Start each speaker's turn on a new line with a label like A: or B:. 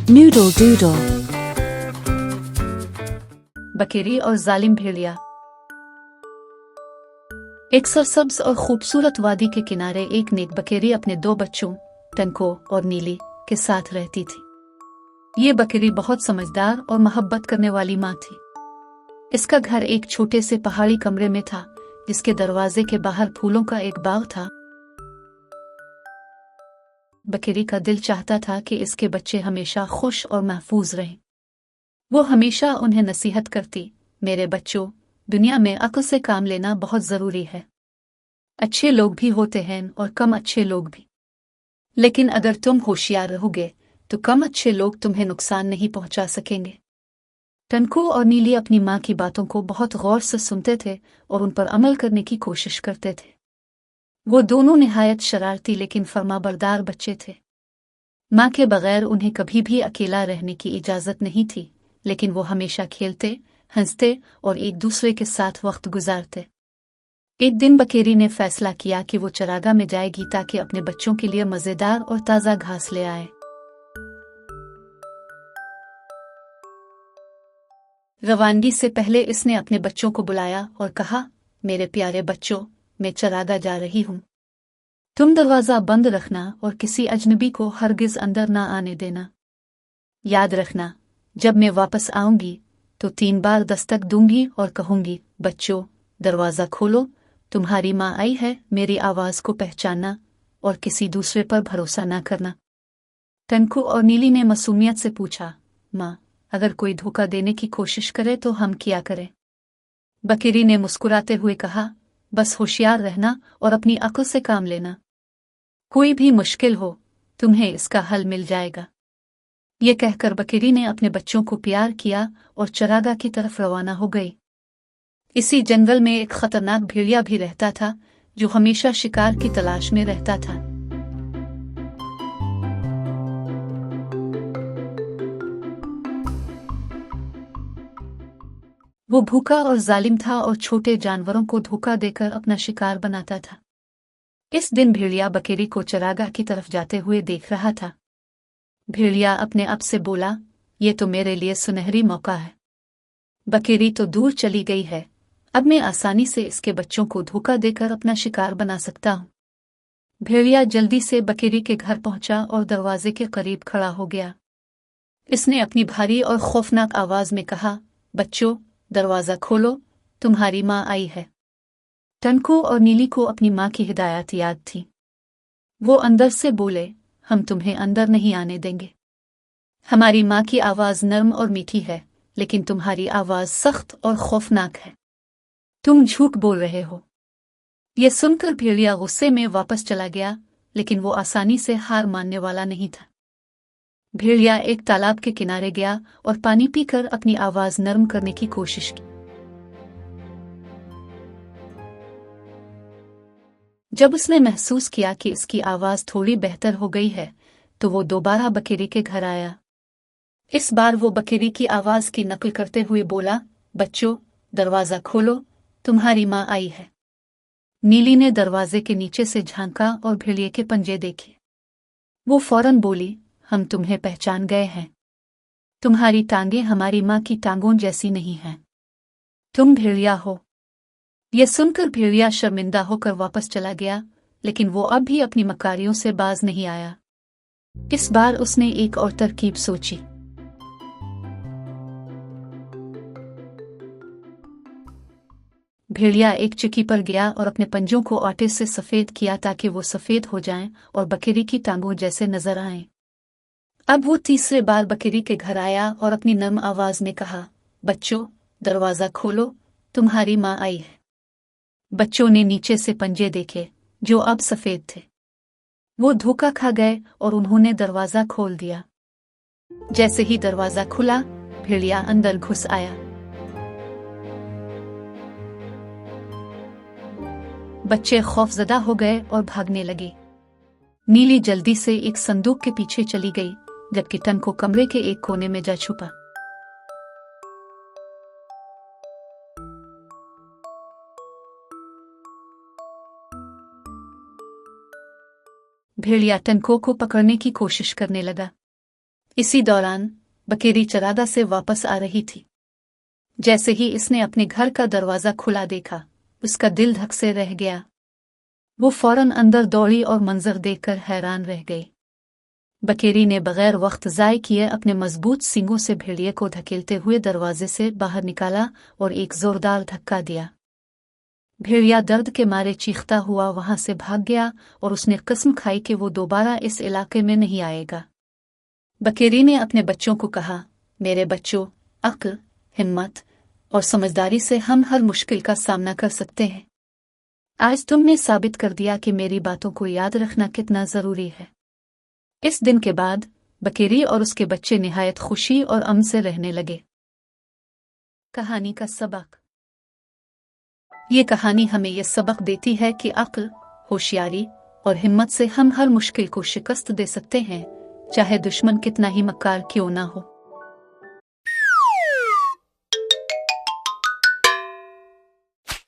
A: Noodle doodle.
B: बकेरी और जालिम भेड़िया। एक सरसब्ज और खूबसूरत वादी के किनारे एक नेक बकेरी अपने दो बच्चों टनको और नीली के साथ रहती थी। ये बकेरी बहुत समझदार और मोहब्बत करने वाली माँ थी। इसका घर एक छोटे से पहाड़ी कमरे में था, जिसके दरवाजे के बाहर फूलों का एक बाग था। बकेरी का दिल चाहता था कि इसके बच्चे हमेशा खुश और महफूज रहें। वो हमेशा उन्हें नसीहत करती, मेरे बच्चों, दुनिया में अक्ल से काम लेना बहुत जरूरी है। अच्छे लोग भी होते हैं और कम अच्छे लोग भी, लेकिन अगर तुम होशियार रहोगे तो कम अच्छे लोग तुम्हें नुकसान नहीं पहुंचा सकेंगे। टनको और नीली अपनी माँ की बातों को बहुत गौर से सुनते थे और उन पर अमल करने की कोशिश करते थे। वो दोनों निहायत शरारती लेकिन फर्माबरदार बच्चे थे। माँ के बगैर उन्हें कभी भी अकेला रहने की इजाज़त नहीं थी, लेकिन वो हमेशा खेलते, हंसते और एक दूसरे के साथ वक्त गुजारते। एक दिन बकेरी ने फैसला किया कि वो चरागाह में जाएगी ताकि अपने बच्चों के लिए मज़ेदार और ताज़ा घास ले आए। रवानगी से पहले इसने अपने बच्चों को बुलाया और कहा, मेरे प्यारे बच्चों, मैं चरागाह जा रही हूँ। तुम दरवाज़ा बंद रखना और किसी अजनबी को हरगिज अंदर ना आने देना। याद रखना, जब मैं वापस आऊंगी तो 3 बार दस्तक दूंगी और कहूंगी, बच्चों, दरवाज़ा खोलो, तुम्हारी माँ आई है। मेरी आवाज़ को पहचानना और किसी दूसरे पर भरोसा ना करना। टनको और नीली ने मासूमियत से पूछा, माँ, अगर कोई धोखा देने की कोशिश करे तो हम क्या करें? बकेरी ने मुस्कुराते हुए कहा, बस होशियार रहना और अपनी अक्ल से काम लेना। कोई भी मुश्किल हो, तुम्हें इसका हल मिल जाएगा। ये कहकर बकेरी ने अपने बच्चों को प्यार किया और चरागाह की तरफ रवाना हो गई। इसी जंगल में एक खतरनाक भेड़िया भी रहता था, जो हमेशा शिकार की तलाश में रहता था। वो भूखा और जालिम था और छोटे जानवरों को धोखा देकर अपना शिकार बनाता था। इस दिन भेड़िया बकेरी को चरागाह की तरफ जाते हुए देख रहा था। भेड़िया अपने आप से बोला, ये तो मेरे लिए सुनहरी मौका है। बकेरी तो दूर चली गई है, अब मैं आसानी से इसके बच्चों को धोखा देकर अपना शिकार बना सकता हूँ। भेड़िया जल्दी से बकेरी के घर पहुंचा और दरवाजे के करीब खड़ा हो गया। इसने अपनी भारी और खौफनाक आवाज में कहा, बच्चों, दरवाजा खोलो, तुम्हारी माँ आई है। टनको और नीली को अपनी माँ की हिदायत याद थी। वो अंदर से बोले, हम तुम्हें अंदर नहीं आने देंगे। हमारी माँ की आवाज नर्म और मीठी है, लेकिन तुम्हारी आवाज सख्त और खौफनाक है। तुम झूठ बोल रहे हो। यह सुनकर भेड़िया गुस्से में वापस चला गया, लेकिन वो आसानी से हार मानने वाला नहीं था। भेड़िया एक तालाब के किनारे गया और पानी पीकर अपनी आवाज नरम करने की कोशिश की। जब उसने महसूस किया कि इसकी आवाज थोड़ी बेहतर हो गई है, तो वो दोबारा बकेरी के घर आया। इस बार वो बकेरी की आवाज की नकल करते हुए बोला, बच्चों, दरवाजा खोलो, तुम्हारी माँ आई है। नीली ने दरवाजे के नीचे से झांका और भेड़िए के पंजे देखे। वो फौरन बोली, हम तुम्हें पहचान गए हैं। तुम्हारी टांगें हमारी माँ की टांगों जैसी नहीं हैं। तुम भेड़िया हो। यह सुनकर भेड़िया शर्मिंदा होकर वापस चला गया, लेकिन वो अब भी अपनी मकारियों से बाज नहीं आया। इस बार उसने एक और तरकीब सोची। भेड़िया एक चक्की पर गया और अपने पंजों को आटे से सफेद किया ताकि वो सफेद हो जाएं और बकरी की टांगों जैसे नजर आएं। अब वो तीसरे बार बकरी के घर आया और अपनी नर्म आवाज में कहा, बच्चों, दरवाजा खोलो, तुम्हारी माँ आई है। बच्चों ने नीचे से पंजे देखे, जो अब सफेद थे। वो धोखा खा गए और उन्होंने दरवाजा खोल दिया। जैसे ही दरवाजा खुला, भेड़िया अंदर घुस आया। बच्चे खौफजदा हो गए और भागने लगे। नीली जल्दी से एक संदूक के पीछे चली गई, जबकि टनको कमरे के एक कोने में जा छुपा। भेड़िया टनको को पकड़ने की कोशिश करने लगा। इसी दौरान बकेरी चरागा से वापस आ रही थी। जैसे ही इसने अपने घर का दरवाजा खुला देखा, उसका दिल धक से रह गया। वो फौरन अंदर दौड़ी और मंजर देखकर हैरान रह गई। बकेरी ने बगैर वक्त ज़ाय किए अपने मजबूत सींगों से भेड़िए को धकेलते हुए दरवाजे से बाहर निकाला और एक जोरदार धक्का दिया। भेड़िया दर्द के मारे चीखता हुआ वहां से भाग गया और उसने कसम खाई कि वो दोबारा इस इलाके में नहीं आएगा। बकेरी ने अपने बच्चों को कहा, मेरे बच्चों, अक्ल, हिम्मत और समझदारी से हम हर मुश्किल का सामना कर सकते हैं। आज तुमने साबित कर दिया कि मेरी बातों को याद रखना कितना जरूरी है। इस दिन के बाद बकेरी और उसके बच्चे निहायत खुशी और अमन से रहने लगे। कहानी का सबक। ये कहानी हमें यह सबक देती है कि अक्ल, होशियारी और हिम्मत से हम हर मुश्किल को शिकस्त दे सकते हैं, चाहे दुश्मन कितना ही मक्कार क्यों ना हो।